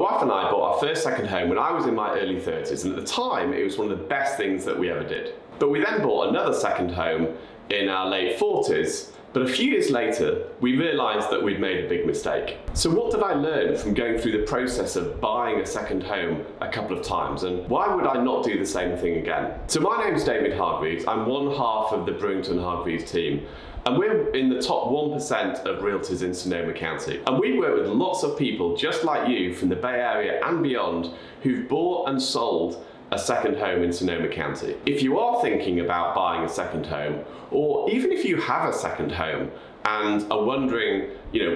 wife and I bought our first second home when I was in my early 30s, and at the time it was one of the best things that we ever did. But we then bought another second home in our late 40s, but a few years later we realised that we'd made a big mistake. So what did I learn from going through the process of buying a second home a couple of times, and why would I not do the same thing again? So my name's David Hargreaves. I'm one half of the Brewington Hargreaves team, and we're in the top 1% of realtors in Sonoma County. And we work with lots of people just like you from the Bay Area and beyond who've bought and sold a second home in Sonoma County. If you are thinking about buying a second home, or even if you have a second home and are wondering,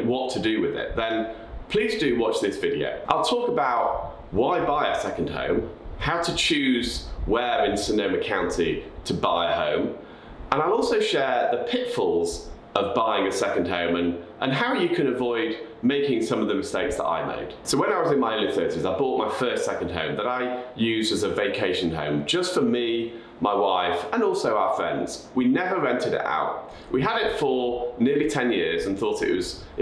what to do with it, then please do watch this video. I'll talk about why buy a second home, how to choose where in Sonoma County to buy a home, and I'll also share the pitfalls of buying a second home and how you can avoid making some of the mistakes that I made. So when I was in my early 30s, I bought my first second home that I used as a vacation home, just for me, my wife, and also our friends. We never rented it out. We had it for nearly 10 years and thought it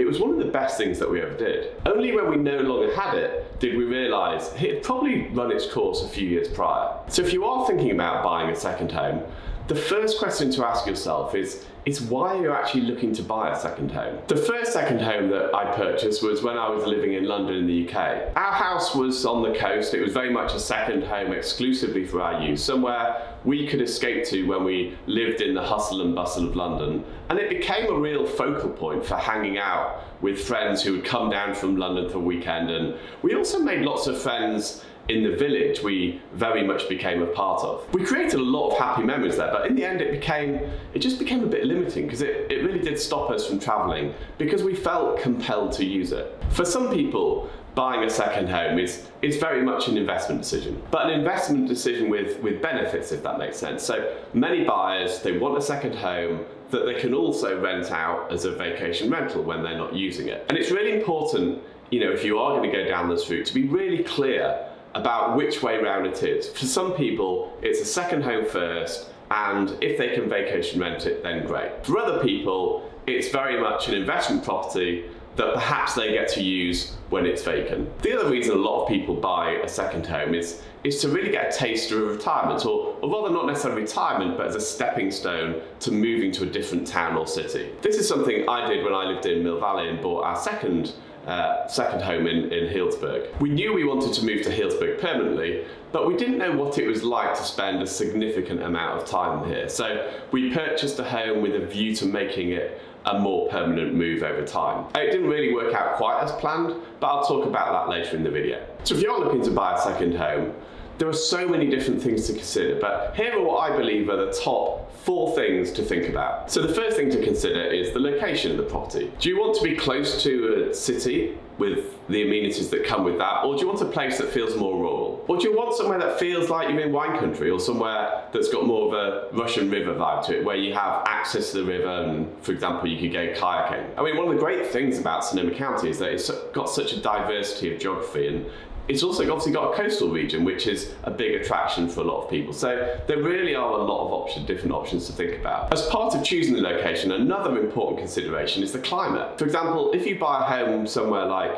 was one of the best things that we ever did. Only when we no longer had it did we realise it had probably run its course a few years prior. So if you are thinking about buying a second home, the first question to ask yourself is why you're actually looking to buy a second home. The first second home that I purchased was when I was living in London in the UK. Our house was on the coast. It was very much a second home exclusively for our use, somewhere we could escape to when we lived in the hustle and bustle of London. And it became a real focal point for hanging out with friends who would come down from London for the weekend. And we also made lots of friends in the village we very much became a part of. We created a lot of happy memories there, but in the end it just became a bit limiting because it really did stop us from traveling because we felt compelled to use it. For some people, buying a second home is very much an investment decision, but an investment decision with benefits, if that makes sense. So many buyers, they want a second home that they can also rent out as a vacation rental when they're not using it. And it's really important, if you are going to go down this route, to be really clear about which way round it is. For some people, it's a second home first, and if they can vacation rent it, then great. For other people, it's very much an investment property that perhaps they get to use when it's vacant. The other reason a lot of people buy a second home is to really get a taster of retirement, or rather not necessarily retirement, but as a stepping stone to moving to a different town or city. This is something I did when I lived in Mill Valley and bought our second home in Healdsburg. We knew we wanted to move to Healdsburg permanently, but we didn't know what it was like to spend a significant amount of time here. So we purchased a home with a view to making it a more permanent move over time. It didn't really work out quite as planned, but I'll talk about that later in the video. So if you're looking to buy a second home, there are so many different things to consider, but here are what I believe are the top 4 things to think about. So the first thing to consider is the location of the property. Do you want to be close to a city with the amenities that come with that, or do you want a place that feels more rural? Or do you want somewhere that feels like you're in wine country, or somewhere that's got more of a Russian river vibe to it, where you have access to the river and, for example, you could go kayaking? I mean, one of the great things about Sonoma County is that it's got such a diversity of geography, and it's also obviously got a coastal region, which is a big attraction for a lot of people. So there really are a lot of different options to think about. As part of choosing the location, another important consideration is the climate. For example, if you buy a home somewhere like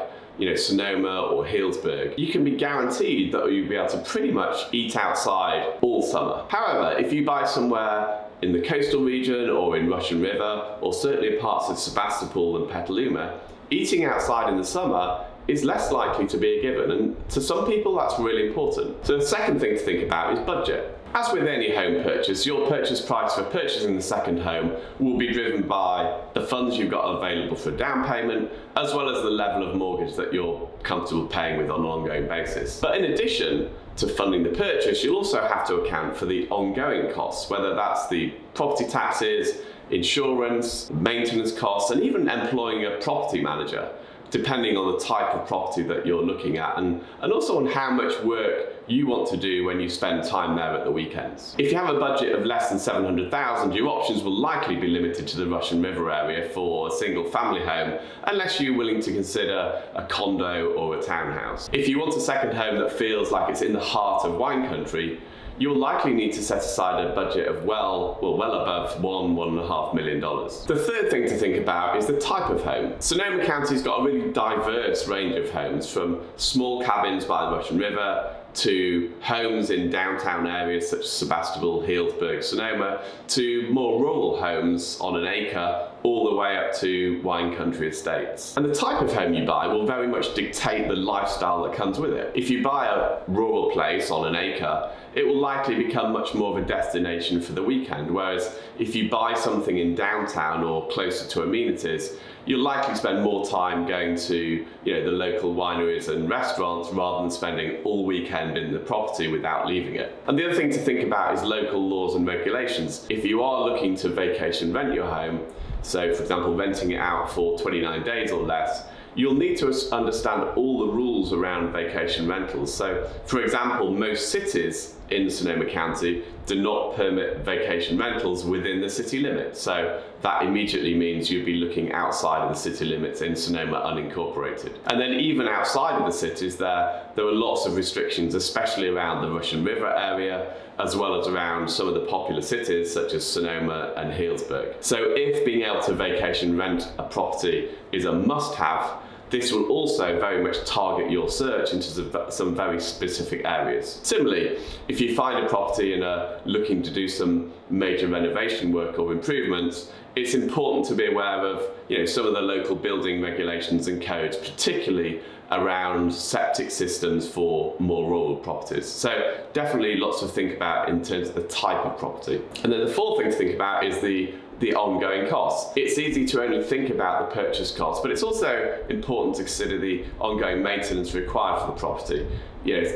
Sonoma or Healdsburg, you can be guaranteed that you'll be able to pretty much eat outside all summer. However, if you buy somewhere in the coastal region or in Russian River, or certainly in parts of Sebastopol and Petaluma, eating outside in the summer is less likely to be a given, and to some people that's really important. So the second thing to think about is budget. As with any home purchase, your purchase price for purchasing the second home will be driven by the funds you've got available for a down payment, as well as the level of mortgage that you're comfortable paying with on an ongoing basis. But in addition to funding the purchase, you'll also have to account for the ongoing costs, whether that's the property taxes, insurance, maintenance costs, and even employing a property manager, depending on the type of property that you're looking at, and also on how much work you want to do when you spend time there at the weekends. If you have a budget of less than $700,000, your options will likely be limited to the Russian River area for a single family home, unless you're willing to consider a condo or a townhouse. If you want a second home that feels like it's in the heart of wine country, you'll likely need to set aside a budget of well above $1.5 million. The third thing to think about is the type of home. Sonoma County's got a really diverse range of homes, from small cabins by the Russian River to homes in downtown areas such as Sebastopol, Healdsburg, Sonoma, to more rural homes on an acre, all the way up to wine country estates. And the type of home you buy will very much dictate the lifestyle that comes with it. If you buy a rural place on an acre, it will likely become much more of a destination for the weekend, whereas if you buy something in downtown or closer to amenities, you'll likely spend more time going to the local wineries and restaurants rather than spending all weekend in the property without leaving it. And the other thing to think about is local laws and regulations. If you are looking to vacation rent your home, so for example renting it out for 29 days or less, you'll need to understand all the rules around vacation rentals. So for example, most cities in Sonoma County do not permit vacation rentals within the city limits. So that immediately means you'd be looking outside of the city limits in Sonoma unincorporated. And then even outside of the cities there are lots of restrictions, especially around the Russian River area, as well as around some of the popular cities such as Sonoma and Healdsburg. So if being able to vacation rent a property is a must-have, this will also very much target your search into some very specific areas. Similarly, if you find a property and are looking to do some major renovation work or improvements, it's important to be aware of some of the local building regulations and codes, particularly around septic systems for more rural properties. So definitely lots to think about in terms of the type of property. And then the fourth thing to think about is the ongoing costs. It's easy to only think about the purchase cost, but it's also important to consider the ongoing maintenance required for the property,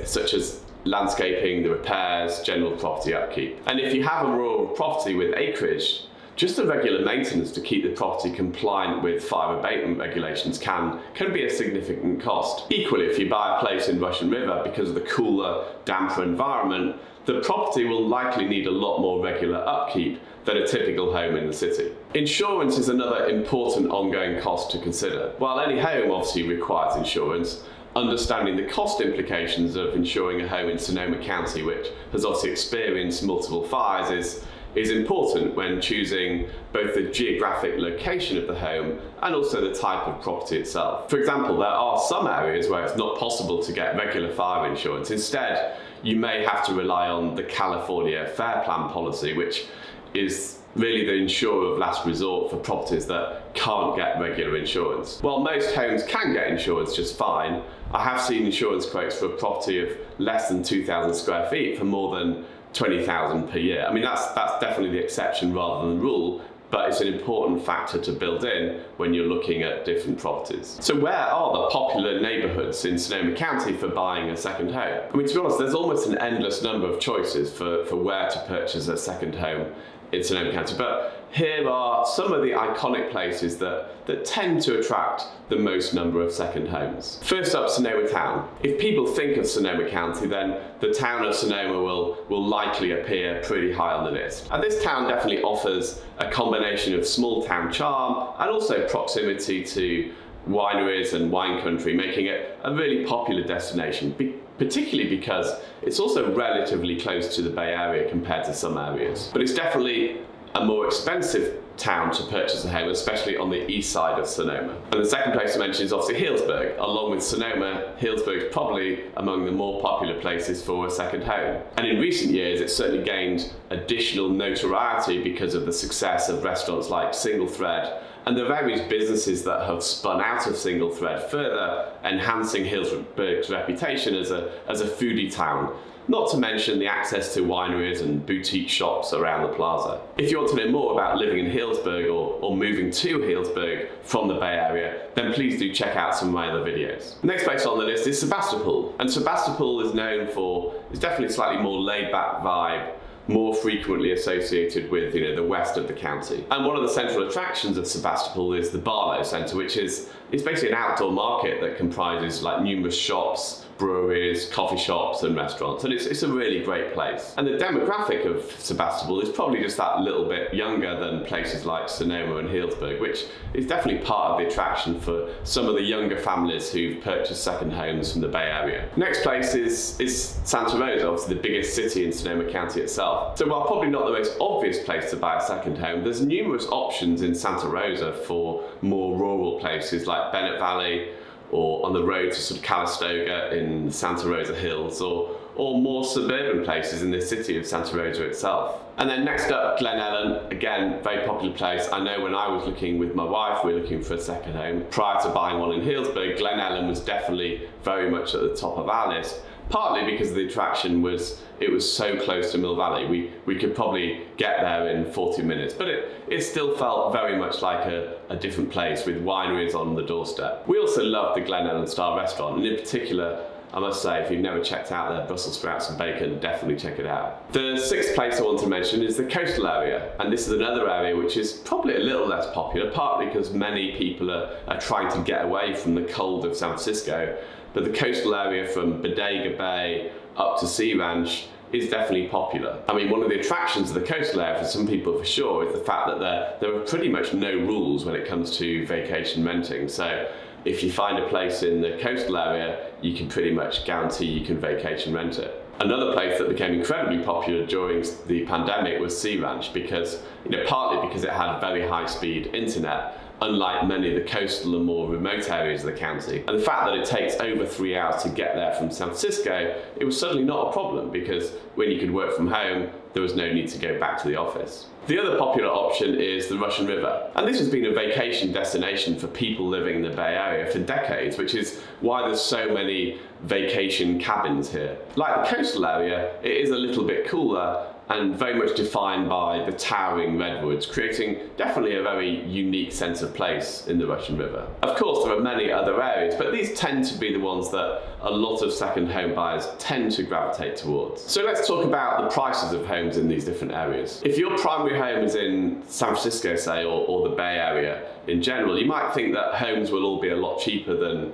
such as landscaping, the repairs, general property upkeep. And if you have a rural property with acreage, just the regular maintenance to keep the property compliant with fire abatement regulations can be a significant cost. Equally, if you buy a place in Russian River, because of the cooler, damper environment, the property will likely need a lot more regular upkeep than a typical home in the city. Insurance is another important ongoing cost to consider. While any home obviously requires insurance, understanding the cost implications of insuring a home in Sonoma County, which has obviously experienced multiple fires, is important when choosing both the geographic location of the home and also the type of property itself. For example, there are some areas where it's not possible to get regular fire insurance. Instead, you may have to rely on the California Fair Plan policy, which is really the insurer of last resort for properties that can't get regular insurance. While most homes can get insurance just fine, I have seen insurance quotes for a property of less than 2,000 square feet for more than $20,000 per year. I mean, that's definitely the exception rather than the rule, but it's an important factor to build in when you're looking at different properties. So where are the popular neighborhoods in Sonoma County for buying a second home? I mean, to be honest, there's almost an endless number of choices for where to purchase a second home in Sonoma County, but here are some of the iconic places that tend to attract the most number of second homes. First up, Sonoma Town. If people think of Sonoma County, then the town of Sonoma will likely appear pretty high on the list. And this town definitely offers a combination of small town charm and also proximity to wineries and wine country, making it a really popular destination, particularly because it's also relatively close to the Bay Area compared to some areas. But it's definitely a more expensive town to purchase a home, especially on the east side of Sonoma. And the second place to mention is obviously Healdsburg. Along with Sonoma, Healdsburg is probably among the more popular places for a second home. And in recent years, it's certainly gained additional notoriety because of the success of restaurants like Single Thread and the various businesses that have spun out of Single Thread, further enhancing Healdsburg's reputation as a foodie town. Not to mention the access to wineries and boutique shops around the plaza. If you want to know more about living in Healdsburg or moving to Healdsburg from the Bay Area, then please do check out some of my other videos. The next place on the list is Sebastopol. And Sebastopol is known for, it's definitely a slightly more laid-back vibe, more frequently associated with the west of the county. And one of the central attractions of Sebastopol is the Barlow Centre, which is it's basically an outdoor market that comprises like numerous shops, breweries, coffee shops and restaurants, and it's a really great place. And the demographic of Sebastopol is probably just that little bit younger than places like Sonoma and Healdsburg, which is definitely part of the attraction for some of the younger families who've purchased second homes from the Bay Area. Next place is Santa Rosa, obviously the biggest city in Sonoma County itself. So while probably not the most obvious place to buy a second home, there's numerous options in Santa Rosa for more rural places like Bennett Valley, or on the road to sort of Calistoga in Santa Rosa Hills, or more suburban places in the city of Santa Rosa itself. And then next up, Guerneville, again, very popular place. I know when I was looking with my wife, we were looking for a second home. Prior to buying one in Healdsburg, Guerneville was definitely very much at the top of our list. Partly because the attraction was, it was so close to Mill Valley. We could probably get there in 40 minutes, but it still felt very much like a different place with wineries on the doorstep. We also loved the Glen Ellen Star restaurant, and in particular, I must say, if you've never checked out their Brussels sprouts and bacon, definitely check it out. The sixth place I want to mention is the coastal area, and this is another area which is probably a little less popular, partly because many people are trying to get away from the cold of San Francisco. But the coastal area from Bodega Bay up to Sea Ranch is definitely popular. I mean, one of the attractions of the coastal area for some people for sure is the fact that there are pretty much no rules when it comes to vacation renting. So if you find a place in the coastal area, you can pretty much guarantee you can vacation rent it. Another place that became incredibly popular during the pandemic was Sea Ranch because, partly because it had very high-speed internet, unlike many of the coastal and more remote areas of the county. And the fact that it takes over 3 hours to get there from San Francisco, it was suddenly not a problem because when you could work from home, there was no need to go back to the office. The other popular option is the Russian River. And this has been a vacation destination for people living in the Bay Area for decades, which is why there's so many vacation cabins here. Like the coastal area, it is a little bit cooler and very much defined by the towering redwoods, creating definitely a very unique sense of place in the Russian River. Of course, there are many other areas, but these tend to be the ones that a lot of second home buyers tend to gravitate towards. So let's talk about the prices of homes in these different areas. If your primary home is in San Francisco, say, or the Bay Area in general, you might think that homes will all be a lot cheaper than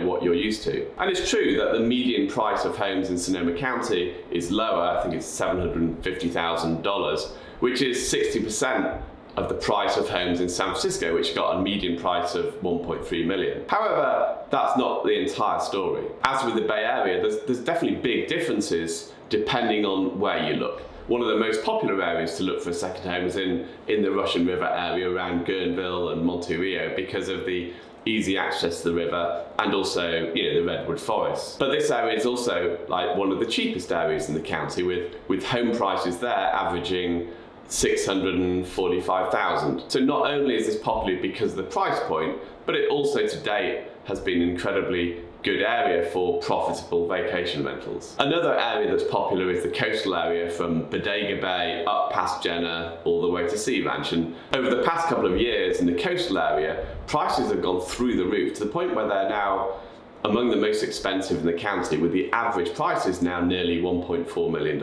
what you're used to. And it's true that the median price of homes in Sonoma County is lower. I think it's $750,000, which is 60% of the price of homes in San Francisco, which got a median price of $1.3 million. However, that's not the entire story. As with the Bay Area, there's definitely big differences depending on where you look. One of the most popular areas to look for a second home is in the Russian River area around Guerneville and Monte Rio because of the easy access to the river and also the redwood forest. But this area is also like one of the cheapest areas in the county with home prices there averaging $645,000. So not only is this popular because of the price point, but it also to date has been an incredibly good area for profitable vacation rentals. Another area that's popular is the coastal area from Bodega Bay up past Jenner all the way to Sea Ranch. And over the past couple of years in the coastal area, prices have gone through the roof to the point where they're now among the most expensive in the county, with the average prices now nearly $1.4 million.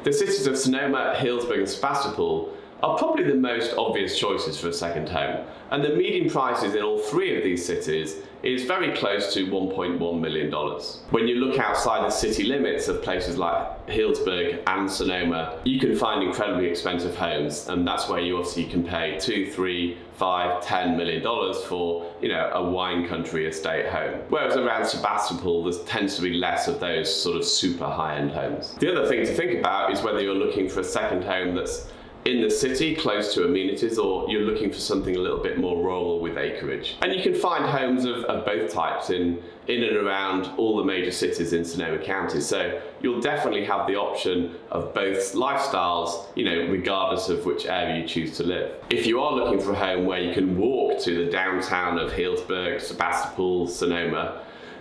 The cities of Sonoma, Healdsburg and Sebastopol are probably the most obvious choices for a second home, and the median prices in all three of these cities is very close to $1.1 million. When you look outside the city limits of places like Healdsburg and Sonoma, you can find incredibly expensive homes, and that's where you obviously can pay $2, $3, $5, $10 million for a wine country estate home. Whereas around Sebastopol, there tends to be less of those sort of super high-end homes. The other thing to think about is whether you're looking for a second home that's in the city, close to amenities, or you're looking for something a little bit more rural with acreage. And you can find homes of both types in and around all the major cities in Sonoma County. So you'll definitely have the option of both lifestyles, regardless of which area you choose to live. If you are looking for a home where you can walk to the downtown of Healdsburg, Sebastopol, Sonoma,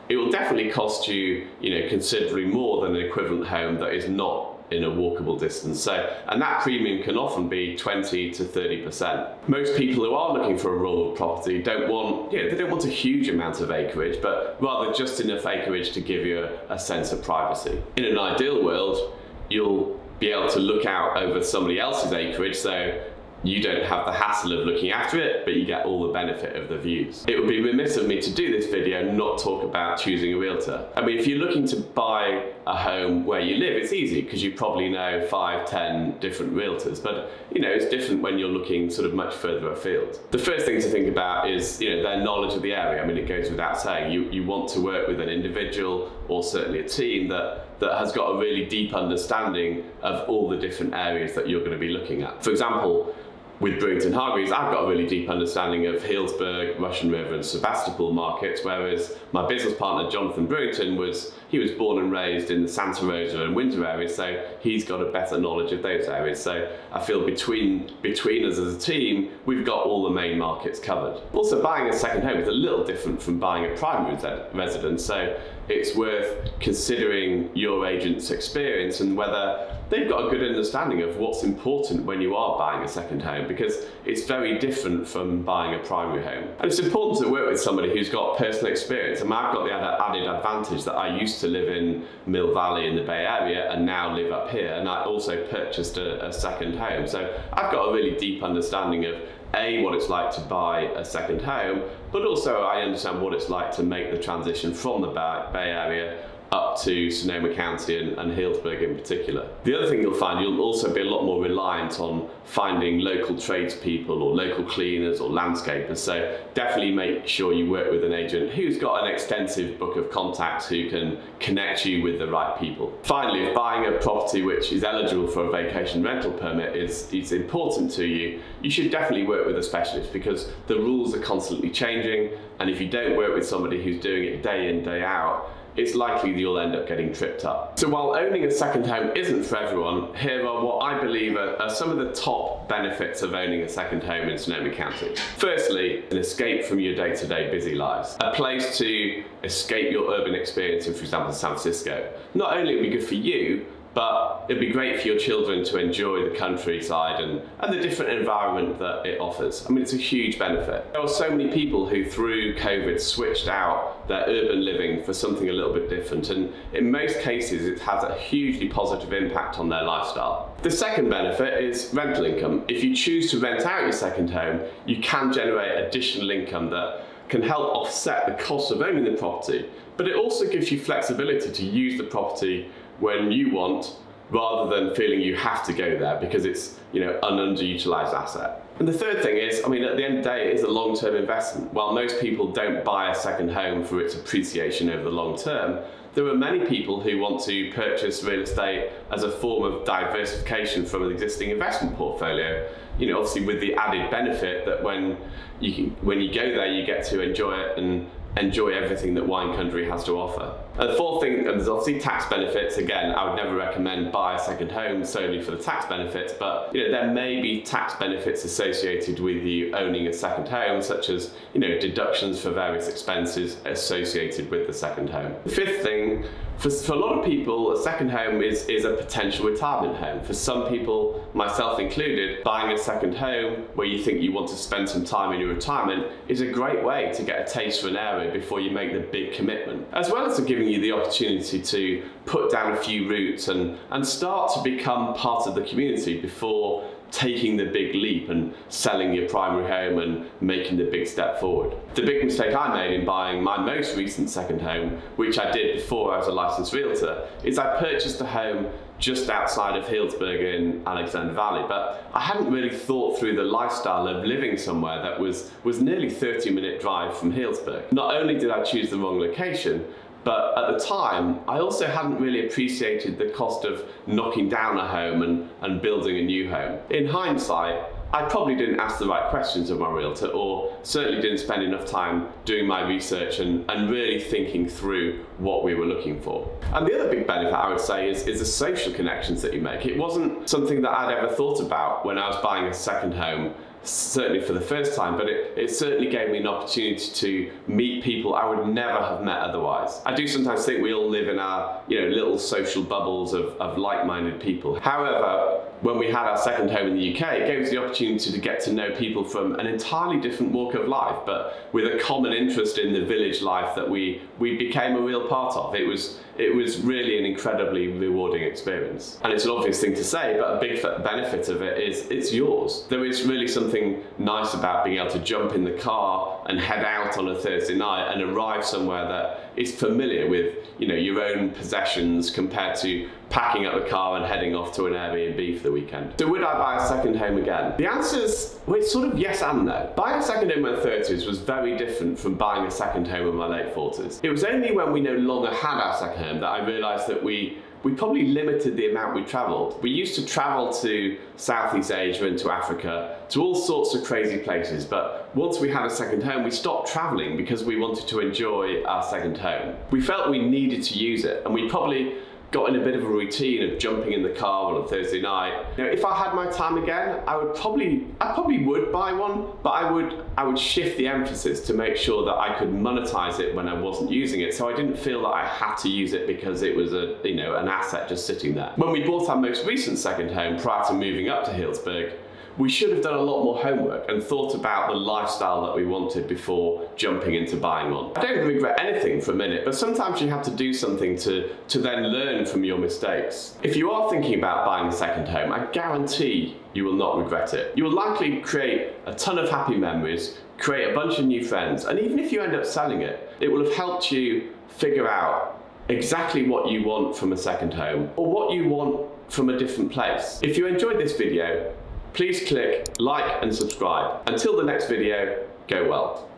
it will definitely cost you, considerably more than an equivalent home that is not in a walkable distance. And that premium can often be 20 to 30%. Most people who are looking for a rural property don't want a huge amount of acreage, but rather just enough acreage to give you a sense of privacy. In an ideal world, you'll be able to look out over somebody else's acreage, so You don't have the hassle of looking after it, but you get all the benefit of the views. It would be remiss of me to do this video and not talk about choosing a realtor. I mean, if you're looking to buy a home where you live, it's easy because you probably know 5, 10 different realtors, but it's different when you're looking sort of much further afield. The first thing to think about is their knowledge of the area. I mean, it goes without saying, you want to work with an individual or certainly a team that has got a really deep understanding of all the different areas that you're going to be looking at. For example, with Brewington Hargreaves, I've got a really deep understanding of Healdsburg, Russian River and Sebastopol markets, whereas my business partner, Jonathan Brewington, was born and raised in the Santa Rosa and Windsor areas, so he's got a better knowledge of those areas. So I feel between us as a team, we've got all the main markets covered. Also, buying a second home is a little different from buying a primary residence, so it's worth considering your agent's experience and whether they've got a good understanding of what's important when you are buying a second home, because it's very different from buying a primary home. And it's important to work with somebody who's got personal experience. I mean, I've got the added advantage that I used to live in Mill Valley in the Bay Area and now live up here, and I also purchased a second home. So I've got a really deep understanding of what it's like to buy a second home, but also I understand what it's like to make the transition from the Bay Area up to Sonoma County and Healdsburg in particular. The other thing you'll find, you'll also be a lot more reliant on finding local tradespeople or local cleaners or landscapers, so definitely make sure you work with an agent who's got an extensive book of contacts who can connect you with the right people. Finally, if buying a property which is eligible for a vacation rental permit is important to you, you should definitely work with a specialist, because the rules are constantly changing, and if you don't work with somebody who's doing it day in, day out, it's likely that you'll end up getting tripped up. So while owning a second home isn't for everyone, here are what I believe are some of the top benefits of owning a second home in Sonoma County. Firstly, an escape from your day-to-day busy lives. A place to escape your urban experience in, for example, San Francisco. Not only will it be good for you, but it'd be great for your children to enjoy the countryside and the different environment that it offers. I mean, it's a huge benefit. There are so many people who, through COVID, switched out their urban living for something a little bit different, and in most cases, it has a hugely positive impact on their lifestyle. The second benefit is rental income. If you choose to rent out your second home, you can generate additional income that can help offset the cost of owning the property, but it also gives you flexibility to use the property when you want, rather than feeling you have to go there because it's an underutilized asset. And the third thing is, I mean, at the end of the day, it is a long-term investment. While most people don't buy a second home for its appreciation over the long term, there are many people who want to purchase real estate as a form of diversification from an existing investment portfolio. Obviously with the added benefit that when you go there, you get to enjoy it and enjoy everything that wine country has to offer. And the fourth thing, and there's obviously tax benefits. Again, I would never recommend buy a second home solely for the tax benefits, but there may be tax benefits associated with you owning a second home, such as deductions for various expenses associated with the second home. The fifth thing, for a lot of people, a second home is a potential retirement home. For some people, myself included, buying a second home where you think you want to spend some time in your retirement is a great way to get a taste for an area before you make the big commitment, as well as giving you the opportunity to put down a few roots and start to become part of the community before taking the big leap and selling your primary home and making the big step forward. The big mistake I made in buying my most recent second home, which I did before I was a licensed realtor, is I purchased a home just outside of Healdsburg in Alexander Valley, but I hadn't really thought through the lifestyle of living somewhere that was nearly 30-minute drive from Healdsburg. Not only did I choose the wrong location, but at the time, I also hadn't really appreciated the cost of knocking down a home and building a new home. In hindsight, I probably didn't ask the right questions of my realtor, or certainly didn't spend enough time doing my research and really thinking through what we were looking for. And the other big benefit I would say is the social connections that you make. It wasn't something that I'd ever thought about when I was buying a second home certainly for the first time, but it certainly gave me an opportunity to meet people I would never have met otherwise. I do sometimes think we all live in our little social bubbles of like-minded people. However, when we had our second home in the UK, it gave us the opportunity to get to know people from an entirely different walk of life, but with a common interest in the village life that we became a real part of. It was really an incredibly rewarding experience. And it's an obvious thing to say, but a big benefit of it is it's yours. There is really something nice about being able to jump in the car and head out on a Thursday night and arrive somewhere that is familiar with your own possessions compared to packing up the car and heading off to an Airbnb for the weekend. So would I buy a second home again? The answer is, well, it's sort of yes and no. Buying a second home in my 30s was very different from buying a second home in my late 40s. It was only when we no longer had our second home that I realised that we probably limited the amount we travelled. We used to travel to Southeast Asia and to Africa, to all sorts of crazy places, but once we had a second home, we stopped travelling because we wanted to enjoy our second home. We felt we needed to use it, and we probably got in a bit of a routine of jumping in the car on a Thursday night. If I had my time again, I probably would buy one, but I would shift the emphasis to make sure that I could monetize it when I wasn't using it, so I didn't feel that I had to use it because it was an asset just sitting there. When we bought our most recent second home prior to moving up to Healdsburg, we should have done a lot more homework and thought about the lifestyle that we wanted before jumping into buying one. I don't regret anything for a minute, but sometimes you have to do something to then learn from your mistakes. If you are thinking about buying a second home, I guarantee you will not regret it. You will likely create a ton of happy memories, create a bunch of new friends, and even if you end up selling it, it will have helped you figure out exactly what you want from a second home or what you want from a different place. If you enjoyed this video, please click like and subscribe. Until the next video, go well.